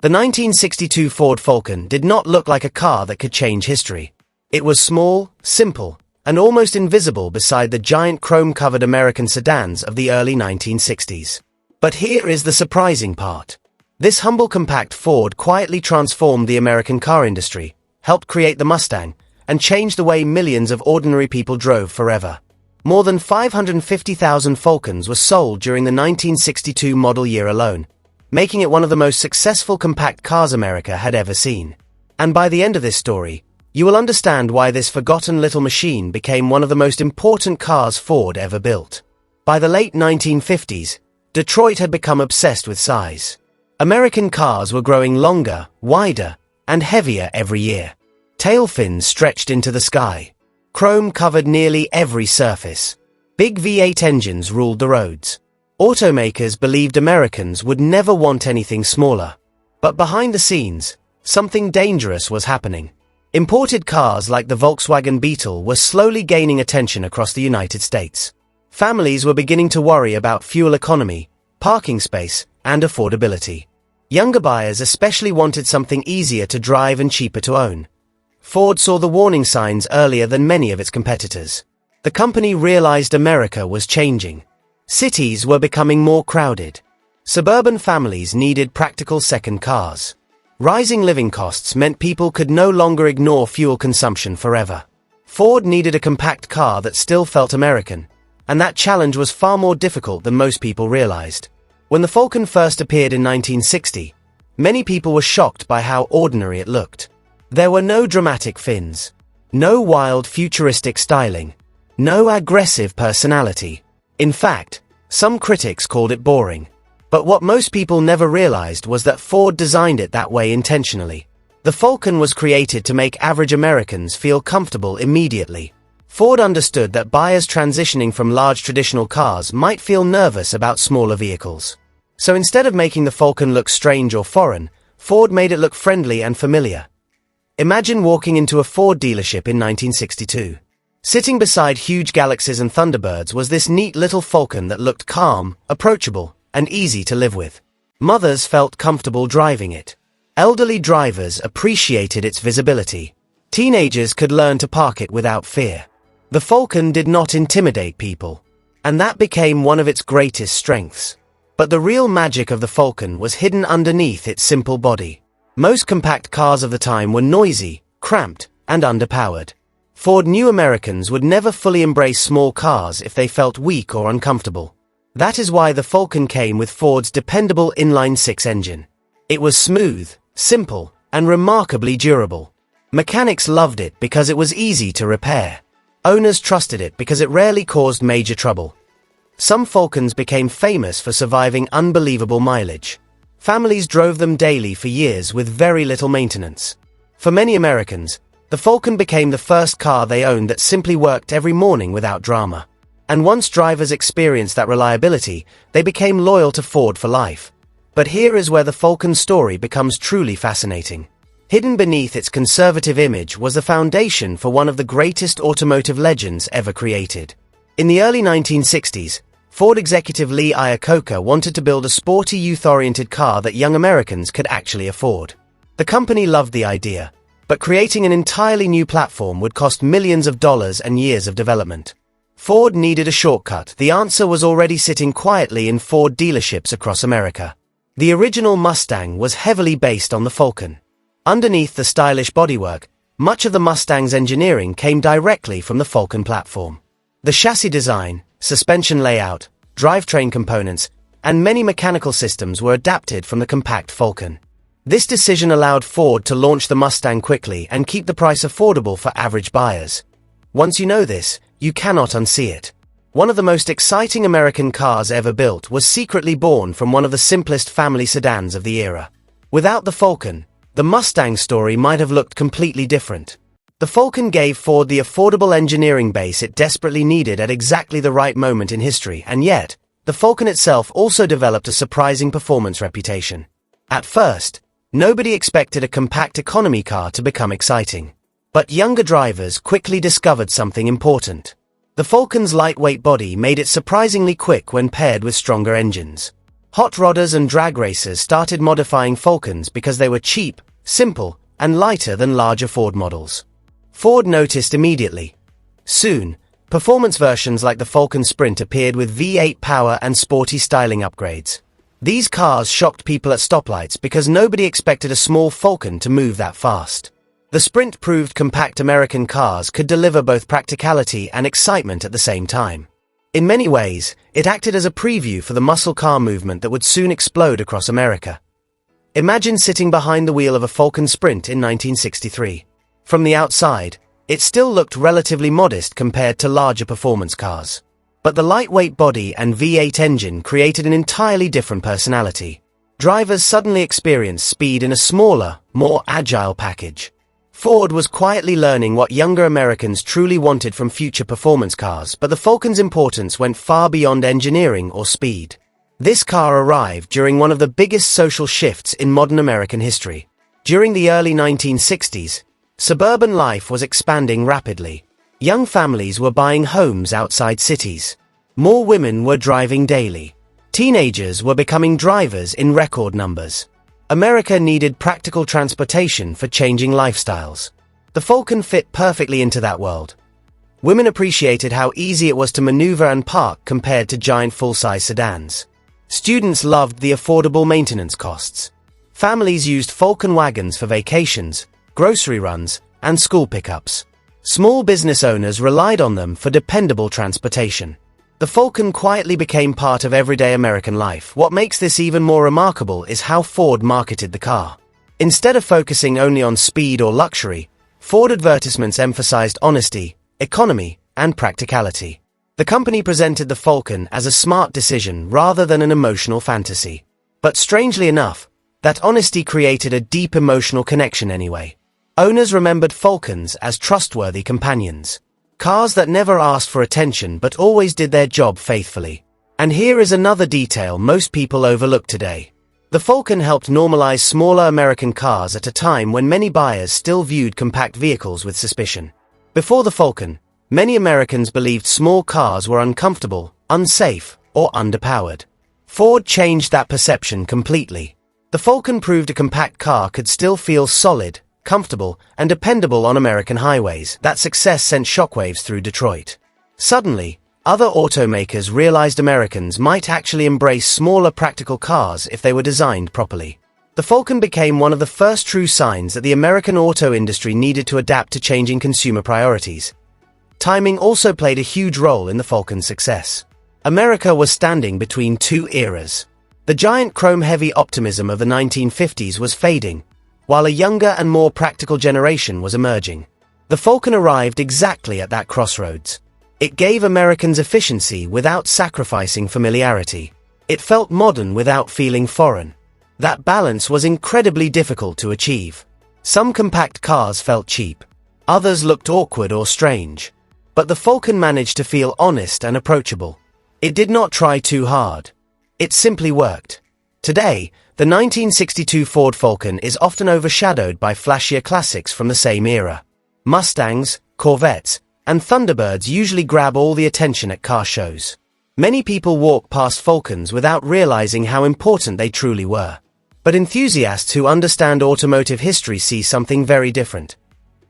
The 1962 Ford Falcon did not look like a car that could change history. It was small, simple, and almost invisible beside the giant chrome-covered American sedans of the early 1960s. But here is the surprising part. This humble compact Ford quietly transformed the American car industry, helped create the Mustang, and changed the way millions of ordinary people drove forever. More than 550,000 Falcons were sold during the 1962 model year alone, making it one of the most successful compact cars America had ever seen. And by the end of this story, you will understand why this forgotten little machine became one of the most important cars Ford ever built. By the late 1950s, Detroit had become obsessed with size. American cars were growing longer, wider, and heavier every year. Tail fins stretched into the sky. Chrome covered nearly every surface. Big V8 engines ruled the roads. Automakers believed Americans would never want anything smaller. But behind the scenes, something dangerous was happening. Imported cars like the Volkswagen Beetle were slowly gaining attention across the United States. Families were beginning to worry about fuel economy, parking space, and affordability. Younger buyers especially wanted something easier to drive and cheaper to own. Ford saw the warning signs earlier than many of its competitors. The company realized America was changing. Cities were becoming more crowded. Suburban families needed practical second cars. Rising living costs meant people could no longer ignore fuel consumption forever. Ford needed a compact car that still felt American, and that challenge was far more difficult than most people realized. When the Falcon first appeared in 1960, many people were shocked by how ordinary it looked. There were no dramatic fins, no wild futuristic styling, no aggressive personality. In fact, some critics called it boring. But what most people never realized was that Ford designed it that way intentionally. The Falcon was created to make average Americans feel comfortable immediately. Ford understood that buyers transitioning from large traditional cars might feel nervous about smaller vehicles. So instead of making the Falcon look strange or foreign, Ford made it look friendly and familiar. Imagine walking into a Ford dealership in 1962. Sitting beside huge Galaxies and Thunderbirds was this neat little Falcon that looked calm, approachable, and easy to live with. Mothers felt comfortable driving it. Elderly drivers appreciated its visibility. Teenagers could learn to park it without fear. The Falcon did not intimidate people, and that became one of its greatest strengths. But the real magic of the Falcon was hidden underneath its simple body. Most compact cars of the time were noisy, cramped, and underpowered. Ford knew Americans would never fully embrace small cars if they felt weak or uncomfortable. That is why the Falcon came with Ford's dependable inline-six engine. It was smooth, simple, and remarkably durable. Mechanics loved it because it was easy to repair. Owners trusted it because it rarely caused major trouble. Some Falcons became famous for surviving unbelievable mileage. Families drove them daily for years with very little maintenance. For many Americans, the Falcon became the first car they owned that simply worked every morning without drama. And once drivers experienced that reliability, they became loyal to Ford for life. But here is where the Falcon story becomes truly fascinating. Hidden beneath its conservative image was the foundation for one of the greatest automotive legends ever created. In the early 1960s, Ford executive Lee Iacocca wanted to build a sporty youth-oriented car that young Americans could actually afford. The company loved the idea, but creating an entirely new platform would cost millions of dollars and years of development. Ford needed a shortcut. The answer was already sitting quietly in Ford dealerships across America. The original Mustang was heavily based on the Falcon. Underneath the stylish bodywork, much of the Mustang's engineering came directly from the Falcon platform. The chassis design, suspension layout, drivetrain components, and many mechanical systems were adapted from the compact Falcon. This decision allowed Ford to launch the Mustang quickly and keep the price affordable for average buyers. Once you know this, you cannot unsee it. One of the most exciting American cars ever built was secretly born from one of the simplest family sedans of the era. Without the Falcon, the Mustang story might have looked completely different. The Falcon gave Ford the affordable engineering base it desperately needed at exactly the right moment in history, and yet, the Falcon itself also developed a surprising performance reputation. At first, nobody expected a compact economy car to become exciting. But younger drivers quickly discovered something important. The Falcon's lightweight body made it surprisingly quick when paired with stronger engines. Hot rodders and drag racers started modifying Falcons because they were cheap, simple, and lighter than larger Ford models. Ford noticed immediately. Soon, performance versions like the Falcon Sprint appeared with V8 power and sporty styling upgrades. These cars shocked people at stoplights because nobody expected a small Falcon to move that fast. The Sprint proved compact American cars could deliver both practicality and excitement at the same time. In many ways, it acted as a preview for the muscle car movement that would soon explode across America. Imagine sitting behind the wheel of a Falcon Sprint in 1963. From the outside, it still looked relatively modest compared to larger performance cars. But the lightweight body and V8 engine created an entirely different personality. Drivers suddenly experienced speed in a smaller, more agile package. Ford was quietly learning what younger Americans truly wanted from future performance cars, but the Falcon's importance went far beyond engineering or speed. This car arrived during one of the biggest social shifts in modern American history. During the early 1960s, suburban life was expanding rapidly. Young families were buying homes outside cities. More women were driving daily. Teenagers were becoming drivers in record numbers. America needed practical transportation for changing lifestyles. The Falcon fit perfectly into that world. Women appreciated how easy it was to maneuver and park compared to giant full-size sedans. Students loved the affordable maintenance costs. Families used Falcon wagons for vacations, grocery runs, and school pickups. Small business owners relied on them for dependable transportation. The Falcon quietly became part of everyday American life. What makes this even more remarkable is how Ford marketed the car. Instead of focusing only on speed or luxury, Ford advertisements emphasized honesty, economy, and practicality. The company presented the Falcon as a smart decision rather than an emotional fantasy. But strangely enough, that honesty created a deep emotional connection anyway. Owners remembered Falcons as trustworthy companions. Cars that never asked for attention but always did their job faithfully. And here is another detail most people overlook today. The Falcon helped normalize smaller American cars at a time when many buyers still viewed compact vehicles with suspicion. Before the Falcon, many Americans believed small cars were uncomfortable, unsafe, or underpowered. Ford changed that perception completely. The Falcon proved a compact car could still feel solid, comfortable, and dependable on American highways. That success sent shockwaves through Detroit. Suddenly, other automakers realized Americans might actually embrace smaller practical cars if they were designed properly. The Falcon became one of the first true signs that the American auto industry needed to adapt to changing consumer priorities. Timing also played a huge role in the Falcon's success. America was standing between two eras. The giant chrome-heavy optimism of the 1950s was fading, while a younger and more practical generation was emerging. The Falcon arrived exactly at that crossroads. It gave Americans efficiency without sacrificing familiarity. It felt modern without feeling foreign. That balance was incredibly difficult to achieve. Some compact cars felt cheap. Others looked awkward or strange. But the Falcon managed to feel honest and approachable. It did not try too hard. It simply worked. Today, the 1962 Ford Falcon is often overshadowed by flashier classics from the same era. Mustangs, Corvettes, and Thunderbirds usually grab all the attention at car shows. Many people walk past Falcons without realizing how important they truly were. But enthusiasts who understand automotive history see something very different.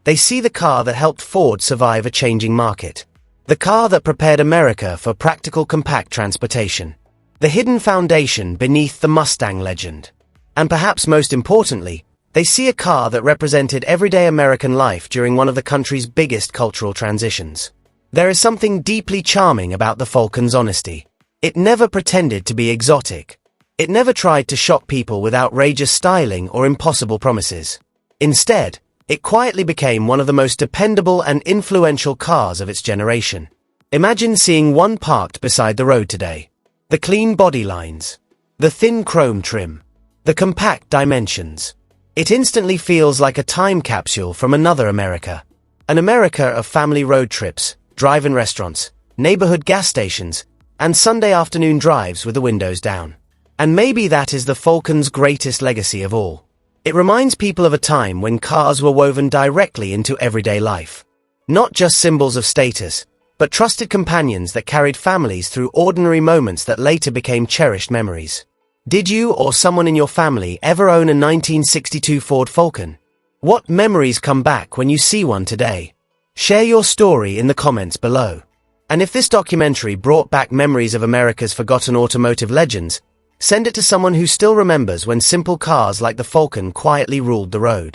They see the car that helped Ford survive a changing market. The car that prepared America for practical compact transportation. The hidden foundation beneath the Mustang legend. And perhaps most importantly, they see a car that represented everyday American life during one of the country's biggest cultural transitions. There is something deeply charming about the Falcon's honesty. It never pretended to be exotic. It never tried to shock people with outrageous styling or impossible promises. Instead, it quietly became one of the most dependable and influential cars of its generation. Imagine seeing one parked beside the road today. The clean body lines, the thin chrome trim, the compact dimensions. It instantly feels like a time capsule from another America. An America of family road trips, drive-in restaurants, neighborhood gas stations, and Sunday afternoon drives with the windows down. And maybe that is the Falcon's greatest legacy of all. It reminds people of a time when cars were woven directly into everyday life. Not just symbols of status, but trusted companions that carried families through ordinary moments that later became cherished memories. Did you or someone in your family ever own a 1962 Ford Falcon? What memories come back when you see one today? Share your story in the comments below. And if this documentary brought back memories of America's forgotten automotive legends, send it to someone who still remembers when simple cars like the Falcon quietly ruled the road.